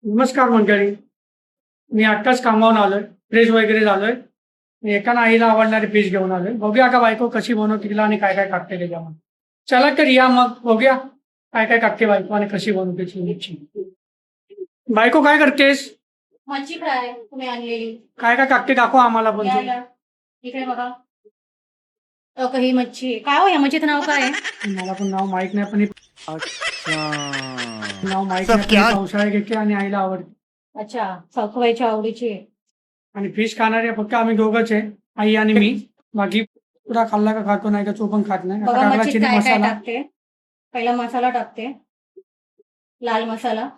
नमस्कार मंडळी. मी आत्ताच कामावून आलोय. फ्रेश वगैरे झालोय. मी एका आईला आवडणारी फिश घेऊन आलोय. बघूया का बायको कशी बनवते तिला आणि काय काय टाकते त्याच्यामध्ये. चला तर या मग बघूया काय काय टाकते बायको आणि कशी बनवते चिंगीची. बायको काय करतेस? मच्छी फ्राय तुम्ही आणलेली. काय काय टाकते दाखव आम्हाला पण या तू. या. इकडे बघा. ही मच्छी आहे. काय हो या मच्छीचं नाव काय आहे? मला पण नाव माहित नाही पण नाव माहित सब नाही पण क्या? पावसाळ्यात घेते आणि आईला आवडते. अच्छा सासूबाईच्या आवडीची आहे. आणि फिश खाणारे फक्त आम्ही दोघंच आहे, आई आणि मी. बाकी पुरा खाल्ला का खातो नाही का तो पण खात नाही. आता बघा टाकला मच्छीत चिली काय काय मसाला. टाकते. पहिला मसाला टाकते. लाल मसाला.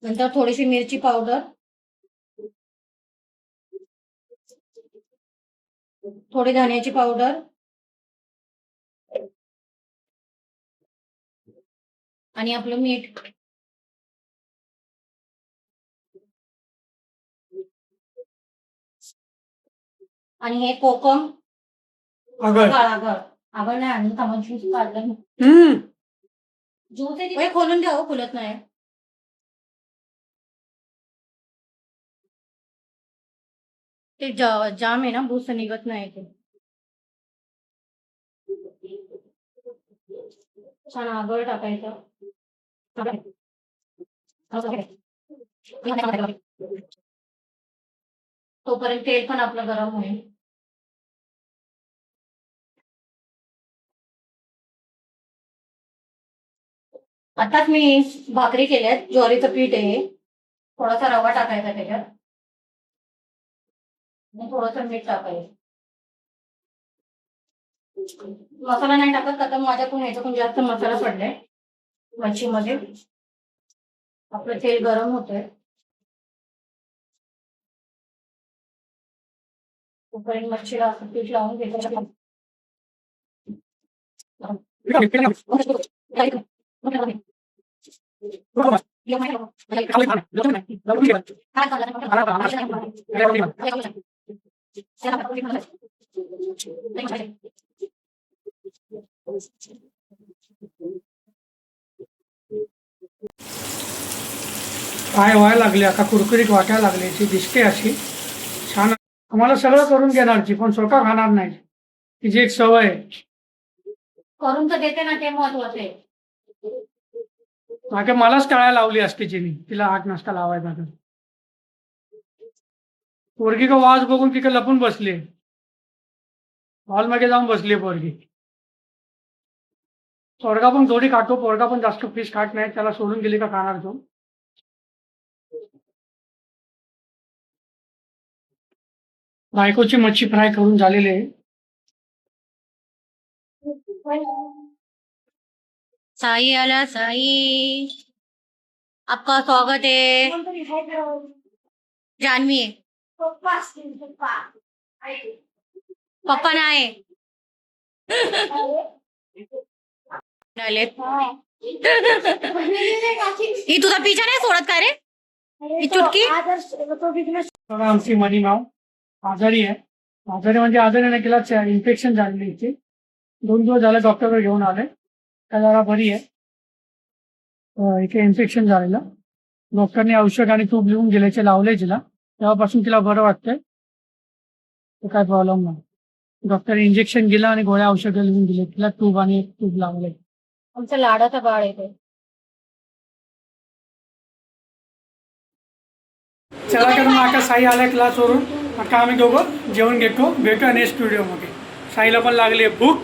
नंतर थोडीशी मिरची पावडर. थोडी धण्याची पावडर. आणि आपलं मीठ. आणि हे कोकम. अगं आगळ आगळ आगळ नाही आणि टमाटर ज्यूस काढलं. ज्यूस आहे खोलून द्या हो, खुलत नाही. ते जाम आहे ना, भूस निघत नाही ते. छान आगळ टाकायचं. तोपर्यंत तेल पण आपलं गरम होईल. आताच मी भाकरी केल्यात. ज्वारीचं पीठ आहे. थोडासा रवा टाकायचा त्याच्यात आणि थोडंसं मीठ टाकायचं. मसाला नाही टाकत आता माझ्याकडून ह्याच्याकडून जास्त मसाला पडलाय मच्छीमध्ये. आपलं तेल गरम होतंय. तोपर्यंत मच्छीला असं पीठ लावून घ्यायचं. काय व्हायला लागले आता, कुरकुरीत वाटायला लागले. ती दिसते अशी छान. आम्हाला सगळं करून देणारची पण स्वतः खाणार नाही. तिची एक सवय आहे. करून तर देते ना, ते महत्वाचं आहे. मागे मलाच टाळ्या लावली असते तिने, तिला हात नसता लावायचा तर. पोरगी का वाज बघून तिकडे लपून बसली. हॉलमध्ये जाऊन बसली पोरगी. पोरगा पण थोडी खातो. पोरगा पण जास्त फिश खात नाही. त्याला सोडून गेली का खाणार तो. बायकोची मच्छी फ्राय करून झालेली आहे. साई आला साई. आपका स्वागत है. जानवी आहे. पप्पा नाही आले. ही तुझा पिछा नाही सोडत का रे, ही चुटकी. बघा आमची मनी माव आजारी आहे. आजारी म्हणजे आजारी नाही, तिला इन्फेक्शन झालेली इथे. 2 दिवस झाले डॉक्टरकडे घेऊन आले. त्या जरा बरी आहे. इथे इन्फेक्शन झालेलं. डॉक्टरने औषध आणि तूप लिहून गेल्याचे लावले तिला. तेव्हापासून तिला बरं वाटतंय. काय प्रॉब्लेम नाही. डॉक्टर इंजेक्शन दिलं आणि गोळ्या औषधं लिहून दिले तिला. तूप आणि एक तूप लावलंय. आमचं लाडाचा बाळ आहे ते. चला तर मग आता साई आलाय क्लासवरून. आता आम्ही दोघं जेवण घेतो. भेटू नेक्स्ट व्हिडिओमध्ये. साईला पण लागली भूक.